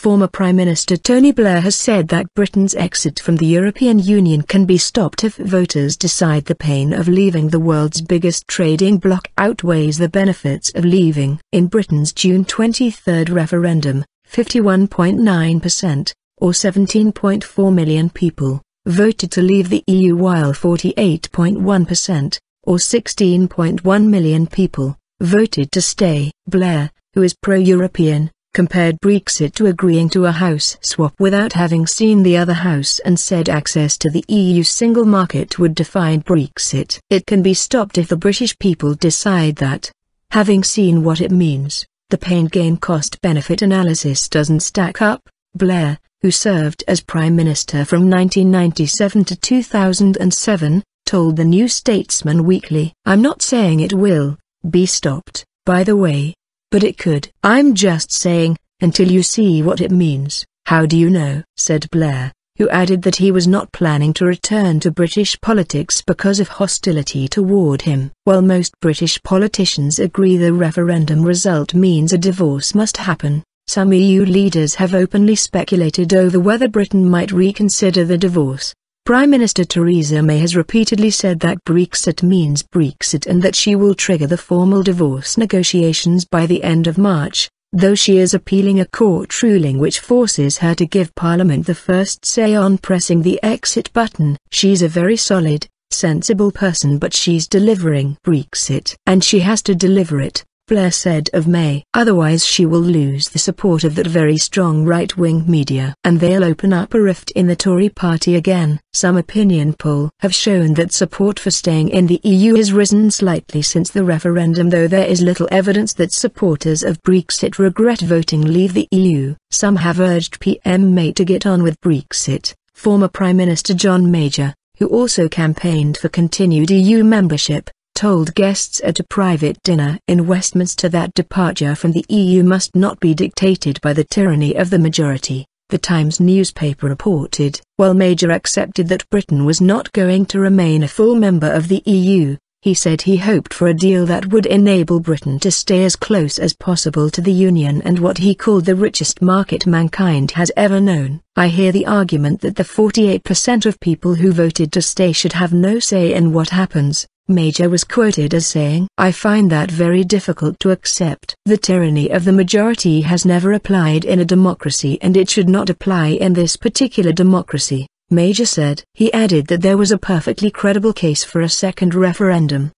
Former Prime Minister Tony Blair has said that Britain's exit from the European Union can be stopped if voters decide the pain of leaving the world's biggest trading bloc outweighs the benefits of leaving. In Britain's June 23 referendum, 51.9%, or 17.4 million people, voted to leave the EU, while 48.1%, or 16.1 million people, voted to stay. Blair, who is pro-European, compared Brexit to agreeing to a house swap without having seen the other house and said access to the EU single market would define Brexit. It can be stopped if the British people decide that, having seen what it means, the pain-gain cost-benefit analysis doesn't stack up. Blair, who served as Prime Minister from 1997 to 2007, told the New Statesman weekly, "I'm not saying it will be stopped, by the way, but it could. I'm just saying, until you see what it means, how do you know?" said Blair, who added that he was not planning to return to British politics because of hostility toward him. While most British politicians agree the referendum result means a divorce must happen, some EU leaders have openly speculated over whether Britain might reconsider the divorce. Prime Minister Theresa May has repeatedly said that Brexit means Brexit and that she will trigger the formal divorce negotiations by the end of March, though she is appealing a court ruling which forces her to give Parliament the first say on pressing the exit button. "She's a very solid, sensible person, but she's delivering Brexit. And she has to deliver it," Blair said of May. "Otherwise she will lose the support of that very strong right-wing media, and they'll open up a rift in the Tory party again." Some opinion polls have shown that support for staying in the EU has risen slightly since the referendum, though there is little evidence that supporters of Brexit regret voting leave the EU. Some have urged PM May to get on with Brexit. Former Prime Minister John Major, who also campaigned for continued EU membership, told guests at a private dinner in Westminster that departure from the EU must not be dictated by the tyranny of the majority, the Times newspaper reported. While Major accepted that Britain was not going to remain a full member of the EU, he said he hoped for a deal that would enable Britain to stay as close as possible to the Union and what he called the richest market mankind has ever known. "I hear the argument that the 48% of people who voted to stay should have no say in what happens," Major was quoted as saying. "I find that very difficult to accept. The tyranny of the majority has never applied in a democracy, and it should not apply in this particular democracy," Major said. He added that there was a perfectly credible case for a second referendum.